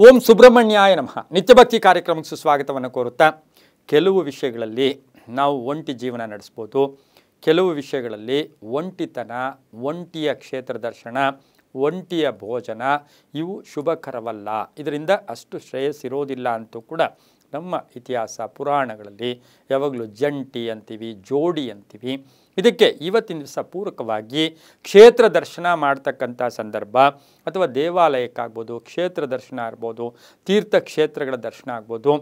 ಓಂ ಸುಬ್ರಹ್ಮಣ್ಯಾಯ ನಮಃ. ನಿತ್ಯಭಕ್ತಿ ಕಾರ್ಯಕ್ರಮಕ್ಕೆ ಸುಸ್ವಾಗತವನ್ನು ಕೋರುತ್ತಾ, ಕೆಲವು ವಿಷಯಗಳಲ್ಲಿ ನಾವು ಒಂಟಿ ಜೀವನ ನಡೆಸ್ಬೋದು, ಕೆಲವು ವಿಷಯಗಳಲ್ಲಿ ಒಂಟಿತನ, ಒಂಟಿಯ ಕ್ಷೇತ್ರ ದರ್ಶನ, ಒಂಟಿಯ ಭೋಜನ ಇವು ಶುಭಕರವಲ್ಲ, ಇದರಿಂದ ಅಷ್ಟು ಶ್ರೇಯಸ್ಸಿರೋದಿಲ್ಲ ಅಂತೂ ಕೂಡ ನಮ್ಮ ಇತಿಹಾಸ ಪುರಾಣಗಳಲ್ಲಿ ಯಾವಾಗಲೂ ಜಂಟಿ ಅಂತೀವಿ, ಜೋಡಿ ಅಂತೀವಿ. ಇದಕ್ಕೆ ಇವತ್ತಿನ ದಿವಸ ಪೂರಕವಾಗಿ ಕ್ಷೇತ್ರ ದರ್ಶನ ಮಾಡ್ತಕ್ಕಂಥ ಸಂದರ್ಭ ಅಥವಾ ದೇವಾಲಯಕ್ಕಾಗ್ಬೋದು, ಕ್ಷೇತ್ರ ದರ್ಶನ ಇರ್ಬೋದು, ತೀರ್ಥಕ್ಷೇತ್ರಗಳ ದರ್ಶನ ಆಗ್ಬೋದು.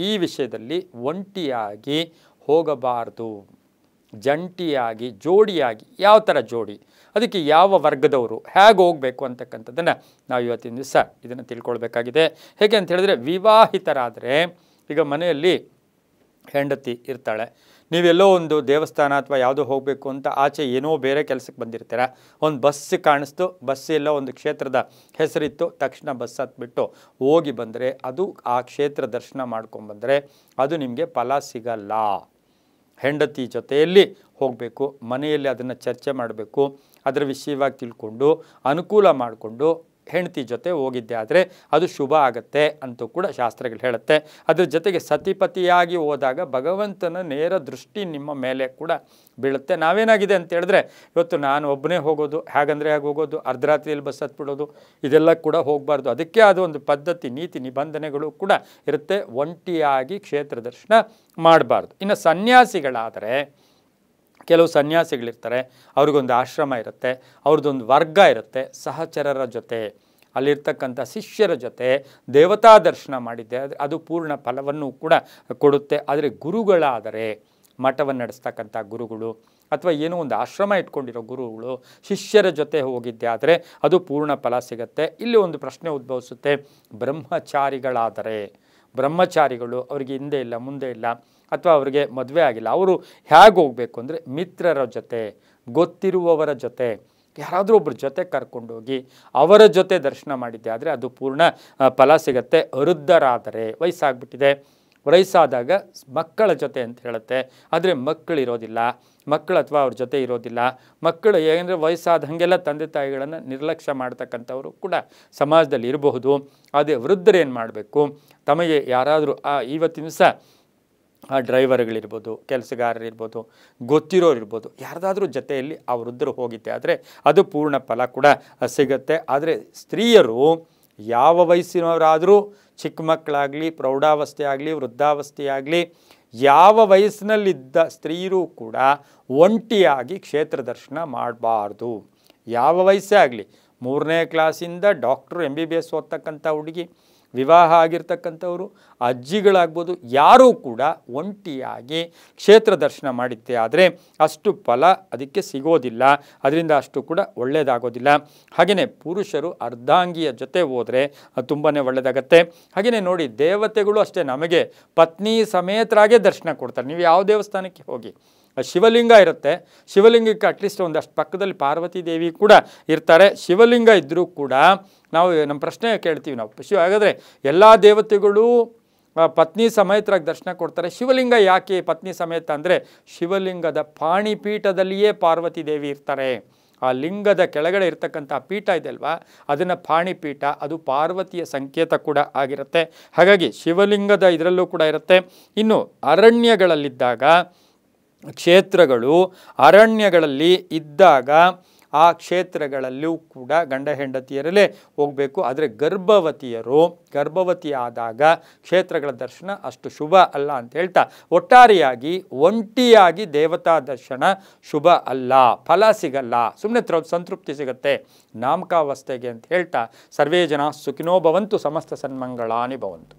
ಈ ವಿಷಯದಲ್ಲಿ ಒಂಟಿಯಾಗಿ ಹೋಗಬಾರ್ದು, ಜಂಟಿಯಾಗಿ ಜೋಡಿಯಾಗಿ. ಯಾವ ಥರ ಜೋಡಿ, ಅದಕ್ಕೆ ಯಾವ ವರ್ಗದವರು ಹೇಗೆ ಹೋಗಬೇಕು ಅಂತಕ್ಕಂಥದ್ದನ್ನು ನಾವು ಇವತ್ತಿನ ದಿವಸ ಇದನ್ನು ತಿಳ್ಕೊಳ್ಬೇಕಾಗಿದೆ. ಹೇಗೆ ಅಂತ ಹೇಳಿದ್ರೆ, ವಿವಾಹಿತರಾದರೆ ಈಗ ಮನೆಯಲ್ಲಿ ಹೆಂಡತಿ ಇರ್ತಾಳೆ, ನೀವೆಲ್ಲೋ ಒಂದು ದೇವಸ್ಥಾನ ಅಥವಾ ಯಾವುದೋ ಹೋಗಬೇಕು ಅಂತ ಆಚೆ ಏನೋ ಬೇರೆ ಕೆಲಸಕ್ಕೆ ಬಂದಿರ್ತೀರ, ಒಂದು ಬಸ್ ಕಾಣಿಸ್ತು, ಬಸ್ ಎಲ್ಲೋ ಒಂದು ಕ್ಷೇತ್ರದ ಹೆಸರಿತ್ತು, ತಕ್ಷಣ ಬಸ್ ಹತ್ಬಿಟ್ಟು ಹೋಗಿ ಬಂದರೆ, ಅದು ಆ ಕ್ಷೇತ್ರ ದರ್ಶನ ಮಾಡ್ಕೊಂಬಂದರೆ ಅದು ನಿಮಗೆ ಫಲ ಸಿಗಲ್ಲ. ಹೆಂಡತಿ ಜೊತೆಯಲ್ಲಿ ಹೋಗಬೇಕು, ಮನೆಯಲ್ಲಿ ಅದನ್ನು ಚರ್ಚೆ ಮಾಡಬೇಕು, ಅದರ ವಿಷಯವಾಗಿ ತಿಳ್ಕೊಂಡು ಅನುಕೂಲ ಮಾಡಿಕೊಂಡು ಹೆಂಡತಿ ಜೊತೆ ಹೋಗಿದ್ದೆ ಆದರೆ ಅದು ಶುಭ ಆಗುತ್ತೆ ಅಂತೂ ಕೂಡ ಶಾಸ್ತ್ರಗಳು ಹೇಳುತ್ತೆ. ಅದ್ರ ಜೊತೆಗೆ ಸತಿಪತಿಯಾಗಿ ಹೋದಾಗ ಭಗವಂತನ ನೇರ ದೃಷ್ಟಿ ನಿಮ್ಮ ಮೇಲೆ ಕೂಡ ಬೀಳುತ್ತೆ. ನಾವೇನಾಗಿದೆ ಅಂತ ಹೇಳಿದ್ರೆ, ಇವತ್ತು ನಾನು ಒಬ್ಬನೇ ಹೋಗೋದು, ಹೇಗಂದರೆ ಹೇಗೆ ಹೋಗೋದು, ಅರ್ಧರಾತ್ರಿಯಲ್ಲಿ ಬಸ್ ಹತ್ಬಿಡೋದು, ಇದೆಲ್ಲ ಕೂಡ ಹೋಗಬಾರ್ದು. ಅದಕ್ಕೆ ಆದ ಒಂದು ಪದ್ಧತಿ, ನೀತಿ ನಿಬಂಧನೆಗಳು ಕೂಡ ಇರುತ್ತೆ. ಒಂಟಿಯಾಗಿ ಕ್ಷೇತ್ರ ದರ್ಶನ ಮಾಡಬಾರ್ದು. ಇನ್ನು ಸನ್ಯಾಸಿಗಳಾದರೆ, ಕೆಲವು ಸನ್ಯಾಸಿಗಳಿರ್ತಾರೆ, ಅವ್ರಿಗೊಂದು ಆಶ್ರಮ ಇರುತ್ತೆ, ಅವ್ರದ್ದೊಂದು ವರ್ಗ ಇರುತ್ತೆ, ಸಹಚರರ ಜೊತೆ, ಅಲ್ಲಿರ್ತಕ್ಕಂಥ ಶಿಷ್ಯರ ಜೊತೆ ದೇವತಾ ದರ್ಶನ ಮಾಡಿದ್ದೆ ಅದು ಪೂರ್ಣ ಫಲವನ್ನು ಕೂಡ ಕೊಡುತ್ತೆ. ಆದರೆ ಗುರುಗಳಾದರೆ, ಮಠವನ್ನು ನಡೆಸ್ತಕ್ಕಂಥ ಗುರುಗಳು ಅಥವಾ ಏನೋ ಒಂದು ಆಶ್ರಮ ಇಟ್ಕೊಂಡಿರೋ ಗುರುಗಳು ಶಿಷ್ಯರ ಜೊತೆ ಹೋಗಿದ್ದೆ ಆದರೆ ಅದು ಪೂರ್ಣ ಫಲ ಸಿಗುತ್ತೆ. ಇಲ್ಲಿ ಒಂದು ಪ್ರಶ್ನೆ ಉದ್ಭವಿಸುತ್ತೆ, ಬ್ರಹ್ಮಚಾರಿಗಳಾದರೆ, ಬ್ರಹ್ಮಚಾರಿಗಳು ಅವರಿಗೆ ಹಿಂದೆ ಇಲ್ಲ ಮುಂದೆ ಇಲ್ಲ ಅಥವಾ ಅವರಿಗೆ ಮದುವೆ ಆಗಿಲ್ಲ, ಅವರು ಹೇಗೆ ಹೋಗಬೇಕು ಅಂದರೆ ಮಿತ್ರರ ಜೊತೆ, ಗೊತ್ತಿರುವವರ ಜೊತೆ, ಯಾರಾದರೂ ಒಬ್ಬರ ಜೊತೆ ಕರ್ಕೊಂಡೋಗಿ ಅವರ ಜೊತೆ ದರ್ಶನ ಮಾಡಿದ್ದೆ ಆದರೆ ಅದು ಪೂರ್ಣ ಫಲ ಸಿಗುತ್ತೆ. ವೃದ್ಧರಾದರೆ, ವಯಸ್ಸಾಗ್ಬಿಟ್ಟಿದೆ, ವಯಸ್ಸಾದಾಗ ಮಕ್ಕಳ ಜೊತೆ ಅಂತ ಹೇಳುತ್ತೆ, ಆದರೆ ಮಕ್ಕಳಿರೋದಿಲ್ಲ, ಮಕ್ಕಳು ಅಥವಾ ಅವ್ರ ಜೊತೆ ಇರೋದಿಲ್ಲ. ಮಕ್ಕಳು ಏನೆಂದರೆ ವಯಸ್ಸಾದ ಹಾಗೆಲ್ಲ ತಂದೆ ತಾಯಿಗಳನ್ನು ನಿರ್ಲಕ್ಷ್ಯ ಮಾಡ್ತಕ್ಕಂಥವರು ಕೂಡ ಸಮಾಜದಲ್ಲಿ ಇರಬಹುದು. ಅದೇ ವೃದ್ಧರು ಏನು ಮಾಡಬೇಕು, ತಮಗೆ ಯಾರಾದರೂ ಇವತ್ತಿನ ದಿವಸ ಡ್ರೈವರ್ಗಳಿರ್ಬೋದು, ಕೆಲಸಗಾರರಿರ್ಬೋದು, ಗೊತ್ತಿರೋರಿರ್ಬೋದು, ಯಾರ್ದಾದ್ರೂ ಜೊತೆಯಲ್ಲಿ ಆ ವೃದ್ಧರು ಹೋಗಿದ್ದೆ ಆದರೆ ಅದು ಪೂರ್ಣ ಫಲ ಕೂಡ ಸಿಗುತ್ತೆ. ಆದರೆ ಸ್ತ್ರೀಯರು ಯಾವ ವಯಸ್ಸಿನವರಾದರೂ, ಚಿಕ್ಕ ಮಕ್ಕಳಾಗಲಿ, ಪ್ರೌಢಾವಸ್ಥೆ ಆಗಲಿ, ವೃದ್ಧಾವಸ್ಥೆ ಆಗಲಿ, ಯಾವ ವಯಸ್ಸಿನಲ್ಲಿದ್ದ ಸ್ತ್ರೀಯರು ಕೂಡ ಒಂಟಿಯಾಗಿ ಕ್ಷೇತ್ರ ದರ್ಶನ ಮಾಡಬಾರ್ದು. ಯಾವ ವಯಸ್ಸೇ ಆಗಲಿ, 3ನೇ ಕ್ಲಾಸಿಂದ ಡಾಕ್ಟ್ರು MBBS ಓದ್ತಕ್ಕಂಥ ಹುಡುಗಿ, ವಿವಾಹ ಆಗಿರ್ತಕ್ಕಂಥವರು, ಅಜ್ಜಿಗಳಾಗ್ಬೋದು, ಯಾರೂ ಕೂಡ ಒಂಟಿಯಾಗಿ ಕ್ಷೇತ್ರ ದರ್ಶನ ಮಾಡಿದ್ದೆ ಆದರೆ ಅಷ್ಟು ಫಲ ಅದಕ್ಕೆ ಸಿಗೋದಿಲ್ಲ, ಅದರಿಂದ ಅಷ್ಟು ಕೂಡ ಒಳ್ಳೆಯದಾಗೋದಿಲ್ಲ. ಹಾಗೆಯೇ ಪುರುಷರು ಅರ್ಧಾಂಗಿಯ ಜೊತೆ ಹೋದರೆ ತುಂಬಾ ಒಳ್ಳೆಯದಾಗತ್ತೆ. ಹಾಗೆಯೇ ನೋಡಿ, ದೇವತೆಗಳು ಅಷ್ಟೇ ನಮಗೆ ಪತ್ನಿ ಸಮೇತರಾಗೇ ದರ್ಶನ ಕೊಡ್ತಾರೆ. ನೀವು ಯಾವ ದೇವಸ್ಥಾನಕ್ಕೆ ಹೋಗಿ, ಶಿವಲಿಂಗ ಇರುತ್ತೆ, ಶಿವಲಿಂಗಕ್ಕೆ ಅಟ್ಲೀಸ್ಟ್ ಒಂದಷ್ಟು ಪಕ್ಕದಲ್ಲಿ ಪಾರ್ವತಿ ದೇವಿ ಕೂಡ ಇರ್ತಾರೆ. ಶಿವಲಿಂಗ ಇದ್ದರೂ ಕೂಡ ನಾವು ನಮ್ಮ ಪ್ರಶ್ನೆ ಕೇಳ್ತೀವಿ ನಾವು, ಹಾಗಾದರೆ ಎಲ್ಲ ದೇವತೆಗಳು ಪತ್ನಿ ಸಮೇತರಾಗಿ ದರ್ಶನ ಕೊಡ್ತಾರೆ, ಶಿವಲಿಂಗ ಯಾಕೆ ಪತ್ನಿ ಸಮೇತ ಅಂದರೆ, ಶಿವಲಿಂಗದ ಪಾಣಿಪೀಠದಲ್ಲಿಯೇ ಪಾರ್ವತಿ ದೇವಿ ಇರ್ತಾರೆ. ಆ ಲಿಂಗದ ಕೆಳಗಡೆ ಇರ್ತಕ್ಕಂಥ ಪೀಠ ಇದೆ ಅಲ್ವಾ, ಅದನ್ನು ಪಾಣಿಪೀಠ, ಅದು ಪಾರ್ವತಿಯ ಸಂಕೇತ ಕೂಡ ಆಗಿರುತ್ತೆ. ಹಾಗಾಗಿ ಶಿವಲಿಂಗದ ಇದರಲ್ಲೂ ಕೂಡ ಇರುತ್ತೆ. ಇನ್ನು ಅರಣ್ಯಗಳಲ್ಲಿದ್ದಾಗ, ಕ್ಷೇತ್ರಗಳು ಅರಣ್ಯಗಳಲ್ಲಿ ಇದ್ದಾಗ ಆ ಕ್ಷೇತ್ರಗಳಲ್ಲೂ ಕೂಡ ಗಂಡ ಹೆಂಡತಿಯರಲ್ಲೇ ಹೋಗಬೇಕು. ಆದರೆ ಗರ್ಭವತಿ ಆದಾಗ ಕ್ಷೇತ್ರಗಳ ದರ್ಶನ ಅಷ್ಟು ಶುಭ ಅಲ್ಲ ಅಂತ ಹೇಳ್ತಾ, ಒಟ್ಟಾರೆಯಾಗಿ ಒಂಟಿಯಾಗಿ ದೇವತಾ ದರ್ಶನ ಶುಭ ಅಲ್ಲ, ಫಲ ಸಿಗಲ್ಲ, ಸುಮ್ಮನೆ ಸಂತೃಪ್ತಿ ಸಿಗುತ್ತೆ ನಾಮಕಾವಸ್ಥೆಗೆ ಅಂತ ಹೇಳ್ತಾ, ಸರ್ವೇ ಜನ ಸುಖಿನೋ ಭವಂತು, ಸಮಸ್ತ ಸನ್ಮಂಗಳಾನಿ ಭವಂತು.